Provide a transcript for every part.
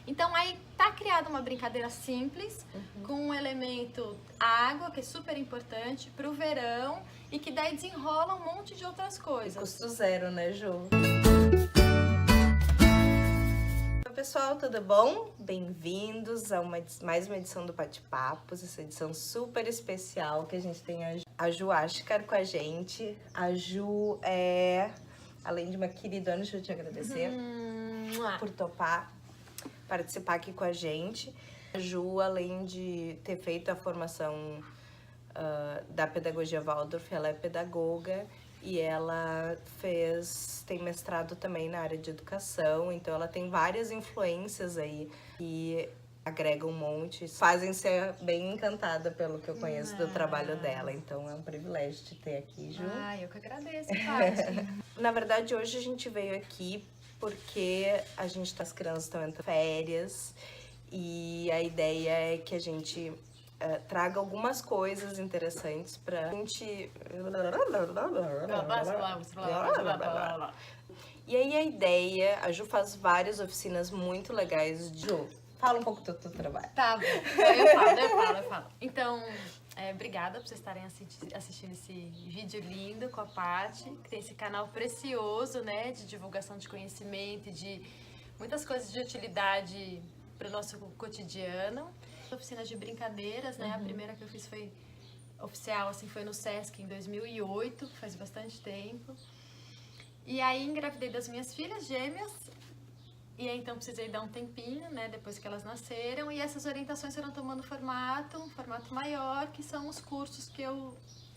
Então aí tá criada uma brincadeira simples, com um elemento água, que é super importante pro verão e que daí desenrola um monte de outras coisas. Custo zero, né, Ju? Oi, pessoal, tudo bom? Bem-vindos a mais uma edição do Bate-Papos, essa edição super especial que a gente tem a Ju Ashkar com a gente. A Ju é, além de uma querida, deixa eu te agradecer por topar participar aqui com a gente. A Ju, além de ter feito a formação da pedagogia Waldorf, ela é pedagoga e ela tem mestrado também na área de educação, então ela tem várias influências aí que agregam um monte, fazem ser bem encantada pelo que eu conheço do trabalho dela, então é um privilégio te ter aqui, Ju. Eu que agradeço, Paty. Na verdade, hoje a gente veio aqui porque as crianças estão entrando férias e a ideia é que a gente traga algumas coisas interessantes pra gente... E aí a ideia, a Ju faz várias oficinas muito legais. Ju, fala um pouco do teu trabalho. Tá bom, eu falo. Então, obrigada por vocês estarem assistindo esse vídeo lindo com a Paty, que tem esse canal precioso, né, de divulgação de conhecimento e de muitas coisas de utilidade para o nosso cotidiano. Oficinas de brincadeiras, né, a primeira que eu fiz foi oficial, assim, foi no Sesc em 2008, faz bastante tempo. E aí engravidei das minhas filhas gêmeas. E aí, então, precisei dar um tempinho, né, depois que elas nasceram, e essas orientações foram tomando um formato maior, que são os cursos que eu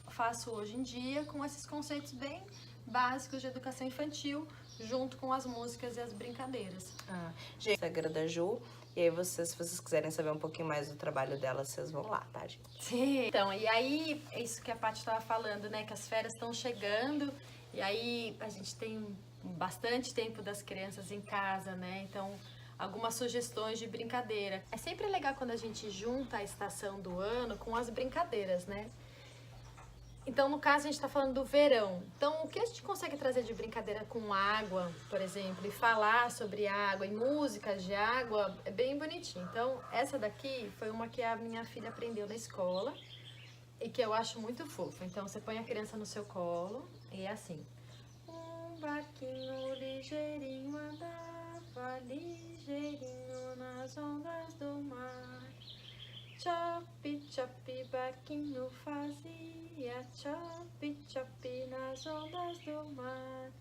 faço hoje em dia, com esses conceitos bem básicos de educação infantil, junto com as músicas e as brincadeiras. Gente, Instagram da Ju, e aí se vocês quiserem saber um pouquinho mais do trabalho dela, vocês vão lá, tá, gente? Sim. Então, e aí, é isso que a Paty estava falando, né, que as férias estão chegando, e aí a gente tem bastante tempo das crianças em casa, né? Então, algumas sugestões de brincadeira. É sempre legal quando a gente junta a estação do ano com as brincadeiras, né? Então, no caso, a gente tá falando do verão. Então, o que a gente consegue trazer de brincadeira com água, por exemplo, e falar sobre água, e músicas de água, é bem bonitinho. Então, essa daqui foi uma que a minha filha aprendeu na escola e que eu acho muito fofa. Então, você põe a criança no seu colo e é assim. Barquinho ligeirinho andava, ligeirinho nas ondas do mar. Chop, chop, barquinho fazia, chop, chop nas ondas do mar.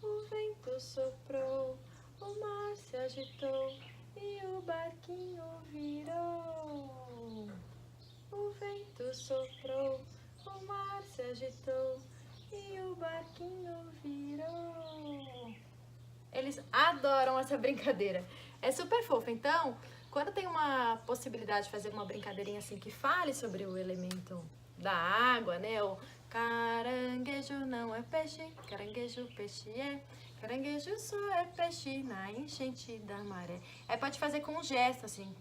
O vento soprou, o mar se agitou e o barquinho virou. O vento soprou, o mar se agitou e o barquinho virou. Eles adoram essa brincadeira. É super fofo. Então, quando tem uma possibilidade de fazer uma brincadeirinha assim que fale sobre o elemento da água, né? O caranguejo não é peixe, caranguejo peixe é. Caranguejo só é peixe na enchente da maré. Aí pode fazer com um gesto assim.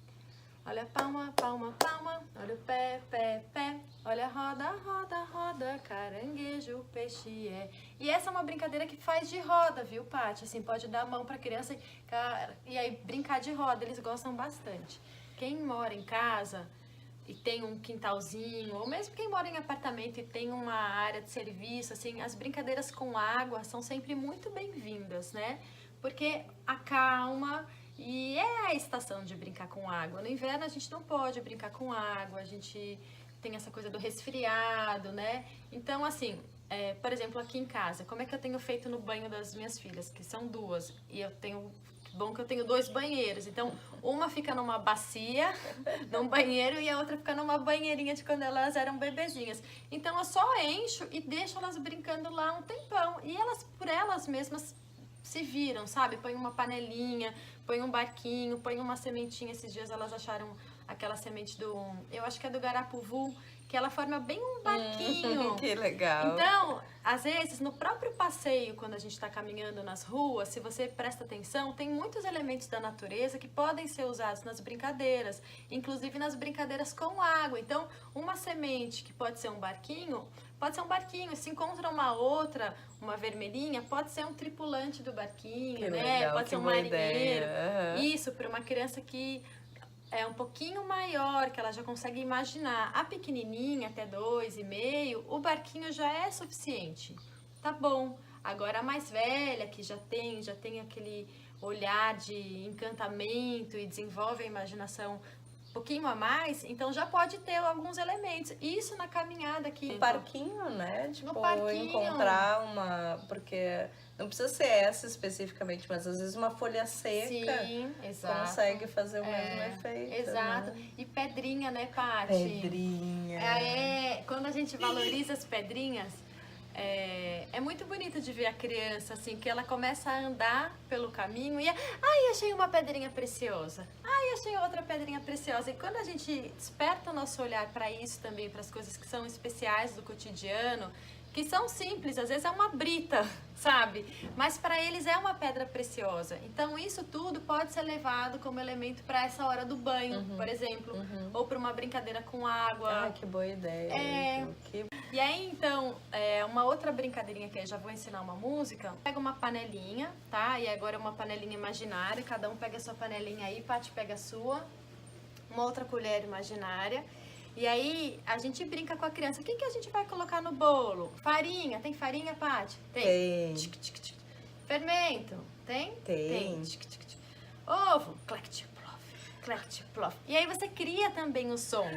Olha a palma, palma, palma, olha o pé, pé, pé, olha a roda, roda, roda, caranguejo, peixe é. E essa é uma brincadeira que faz de roda, viu, Paty? Assim, pode dar a mão pra criança e aí brincar de roda, eles gostam bastante. Quem mora em casa e tem um quintalzinho, ou mesmo quem mora em apartamento e tem uma área de serviço, assim, as brincadeiras com água são sempre muito bem-vindas, né? Porque acalma. E é a estação de brincar com água. No inverno a gente não pode brincar com água, a gente tem essa coisa do resfriado, né? Então, assim, por exemplo, aqui em casa, como é que eu tenho feito no banho das minhas filhas? Que são duas. E eu tenho... Bom que eu tenho 2 banheiros. Então, uma fica numa bacia, num banheiro, e a outra fica numa banheirinha de quando elas eram bebezinhas. Então, eu só encho e deixo elas brincando lá um tempão. E elas, por elas mesmas, se viram, sabe? Põe uma panelinha, põe um barquinho, põe uma sementinha. Esses dias elas acharam aquela semente eu acho que é do garapuvu, que ela forma bem um barquinho. Que legal. Então, às vezes, no próprio passeio, quando a gente está caminhando nas ruas, se você presta atenção, tem muitos elementos da natureza que podem ser usados nas brincadeiras, inclusive nas brincadeiras com água. Então, uma semente que pode ser um barquinho, pode ser um barquinho. Se encontra uma outra, uma vermelhinha, pode ser um tripulante do barquinho, Que né? legal, Pode que ser um boa marinheiro. ideia. Aham. Isso, para uma criança que é um pouquinho maior, que ela já consegue imaginar. A pequenininha, até 2,5, o barquinho já é suficiente. Tá bom. Agora a mais velha, que já tem aquele olhar de encantamento e desenvolve a imaginação um pouquinho a mais, então já pode ter alguns elementos. Isso na caminhada aqui. No parquinho, né? Tipo, parquinho. encontrar uma... Porque não precisa ser essa especificamente, mas às vezes uma folha seca Sim, exato. consegue fazer o mesmo efeito. Exato. Né? E pedrinha, né, Paty? Pedrinha. Quando a gente valoriza as pedrinhas, é muito bonito de ver a criança, assim, que ela começa a andar pelo caminho e ai, achei uma pedrinha preciosa. Ai, achei outra pedrinha preciosa. E quando a gente desperta o nosso olhar para isso também, para as coisas que são especiais do cotidiano, que são simples, às vezes é uma brita, sabe? Mas para eles é uma pedra preciosa. Então isso tudo pode ser levado como elemento para essa hora do banho, por exemplo, ou para uma brincadeira com água. Ah, que boa ideia. Ju. E aí, então, uma outra brincadeirinha que eu já vou ensinar uma música. Pega uma panelinha, tá? E agora é uma panelinha imaginária. Cada um pega a sua panelinha aí, Paty pega a sua. Uma outra colher imaginária. E aí, a gente brinca com a criança. O que a gente vai colocar no bolo? Farinha. Tem farinha, Paty? Tem. Tic, tic, tic. Fermento. Tem? Tem. Tic, tic, tic. Ovo. Clect, plof. Clect, plof. E aí, você cria também o som.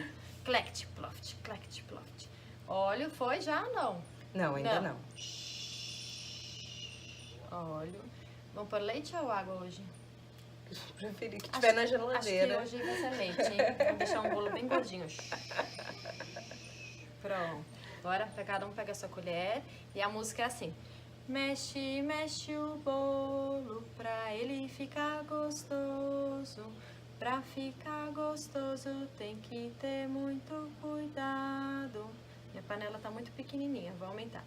Clect, ploft, clect, ploft. Óleo foi já ou não? Não, ainda não. Óleo. Vamos pôr leite ou água hoje? Preferi que tiver na geladeira. Acho que hoje vai ser leite, hein? Vamos deixar um bolo bem gordinho. Pronto. Agora cada um pega a sua colher e a música é assim. Mexe, mexe o bolo pra ele ficar gostoso. Pra ficar gostoso tem que ter muito cuidado. Minha panela tá muito pequenininha, vou aumentar.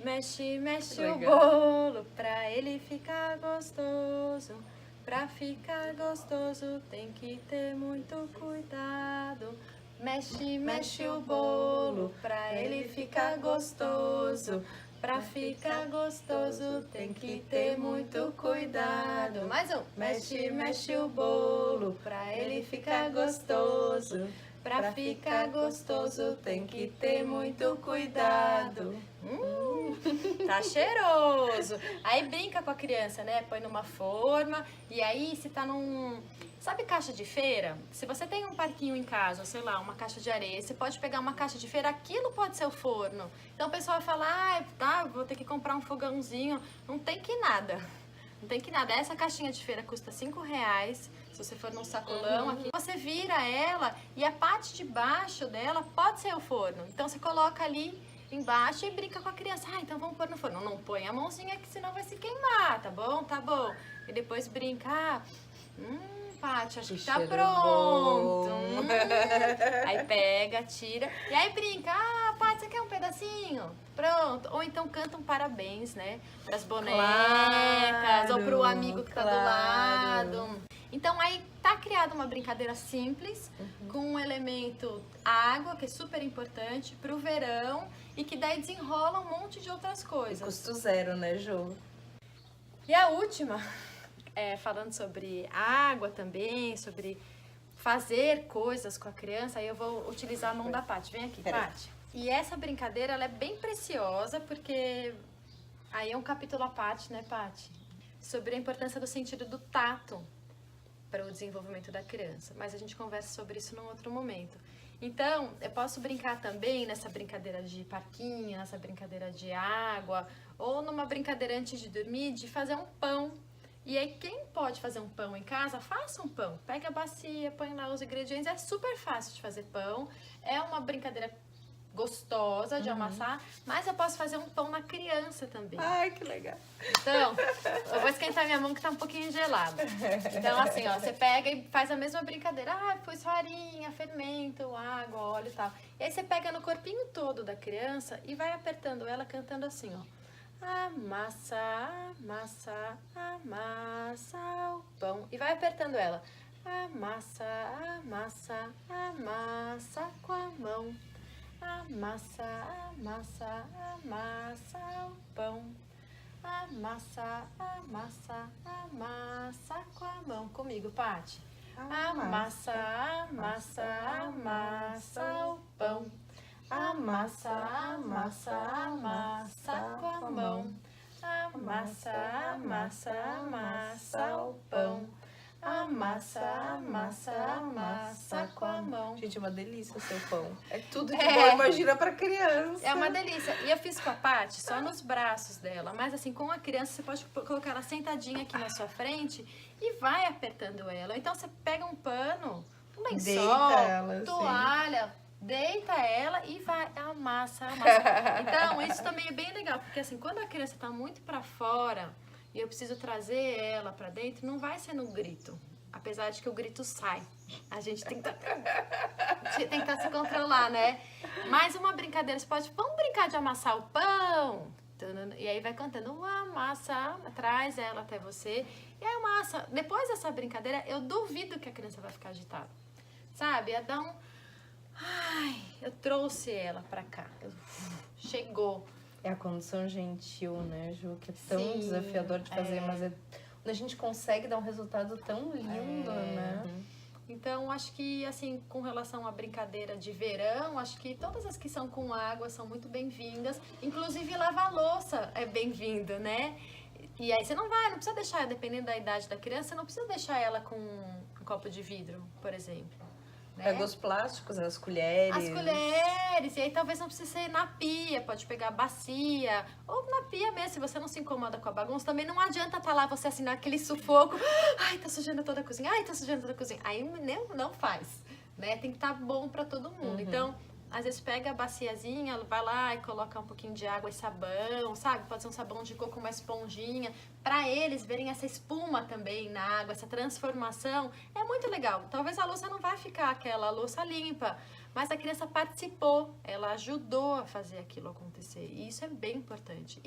Mexe, mexe o bolo pra ele ficar gostoso. Pra ficar gostoso tem que ter muito cuidado. Mexe, mexe o bolo pra ele ficar gostoso. Pra ficar gostoso tem que ter muito cuidado. Mais um. Mexe, mexe o bolo pra ele ficar gostoso. Pra ficar gostoso tem que ter muito cuidado. Tá cheiroso. Aí brinca com a criança, né? Põe numa forma. E aí se tá num... Sabe caixa de feira? Se você tem um parquinho em casa, sei lá, uma caixa de areia, você pode pegar uma caixa de feira, aquilo pode ser o forno. Então o pessoal vai falar, tá, vou ter que comprar um fogãozinho. Não tem que nada. Não tem que nada. Essa caixinha de feira custa R$5. Se você for num sacolão aqui, você vira ela e a parte de baixo dela pode ser o forno. Então você coloca ali embaixo e brinca com a criança. Ah, então vamos pôr no forno. Não põe a mãozinha que senão vai se queimar, tá bom? Tá bom. E depois brinca, Paty, acho que tá pronto. Aí pega, tira. E aí brinca, Paty, você quer um pedacinho? Pronto. Ou então canta um parabéns, né? Pras bonecas, Claro, ou pro amigo que tá do lado. Então aí tá criada uma brincadeira simples, com um elemento água, que é super importante, pro verão, e que daí desenrola um monte de outras coisas. Custo zero, né, Ju? E a última, falando sobre água também, sobre fazer coisas com a criança, aí eu vou utilizar a mão da Paty. Vem aqui, Paty. E essa brincadeira, ela é bem preciosa, porque aí é um capítulo à parte, né, Paty? Sobre a importância do sentido do tato para o desenvolvimento da criança. Mas a gente conversa sobre isso num outro momento. Então, eu posso brincar também nessa brincadeira de parquinho, nessa brincadeira de água, ou numa brincadeira antes de dormir, de fazer um pão. E aí, quem pode fazer um pão em casa, faça um pão. Pega a bacia, põe lá os ingredientes. É super fácil de fazer pão. É uma brincadeira gostosa de amassar, mas eu posso fazer um pão na criança também. Ai, que legal. Então, eu vou esquentar minha mão que tá um pouquinho gelada. Então, assim, ó, você pega e faz a mesma brincadeira. Ah, pus farinha, fermento, água, óleo e tal. E aí você pega no corpinho todo da criança e vai apertando ela, cantando assim, ó. Amassa, amassa, amassa o pão. E vai apertando ela. Amassa, amassa, amassa com a mão. Amassa, amassa, amassa o pão. Amassa, amassa, amassa com a mão. Comigo, Paty. Amassa, amassa, amassa o pão. Amassa, amassa, amassa com a mão. Amassa, amassa, amassa o pão. Amassa, amassa, amassa com a mão. Gente, é uma delícia o seu pão. É tudo de bom, imagina pra criança. É uma delícia. E eu fiz com a Paty só nos braços dela. Mas assim, com a criança, você pode colocar ela sentadinha aqui na sua frente e vai apertando ela. Então você pega um pano, um lençol, ela, toalha, deita ela e vai, amassa, amassa. Então, isso também é bem legal, porque assim, quando a criança tá muito pra fora e eu preciso trazer ela pra dentro, não vai ser no grito. Apesar de que o grito sai. A gente tem que tentar se controlar, né? Mais uma brincadeira, você pode, vamos brincar de amassar o pão? E aí vai cantando, amassa, traz ela até você. E aí amassa. Depois dessa brincadeira, eu duvido que a criança vai ficar agitada. Sabe? É dar um... Ai, eu trouxe ela pra cá. Chegou. É a condução gentil, né, Ju? Que é tão desafiador de fazer, mas quando a gente consegue dar um resultado tão lindo, né? Então, acho que, assim, com relação à brincadeira de verão, acho que todas as que são com água são muito bem-vindas. Inclusive, lavar louça é bem-vindo, né? E aí você não precisa deixar, dependendo da idade da criança, você não precisa deixar ela com um copo de vidro, por exemplo. Né? Pega os plásticos, as colheres. As colheres, e aí talvez não precise ser na pia, pode pegar a bacia, ou na pia mesmo, se você não se incomoda com a bagunça, também não adianta estar lá você assinar aquele sufoco, ai, tá sujando toda a cozinha, ai, tá sujando toda a cozinha, aí não faz, né, tem que estar bom pra todo mundo, então, às vezes pega a baciazinha, vai lá e coloca um pouquinho de água e sabão, sabe, pode ser um sabão de coco, uma esponjinha, pra eles verem essa espuma também na água, essa transformação, é muito legal. Talvez a louça não vai ficar aquela louça limpa, mas a criança participou, ela ajudou a fazer aquilo acontecer, e isso é bem importante.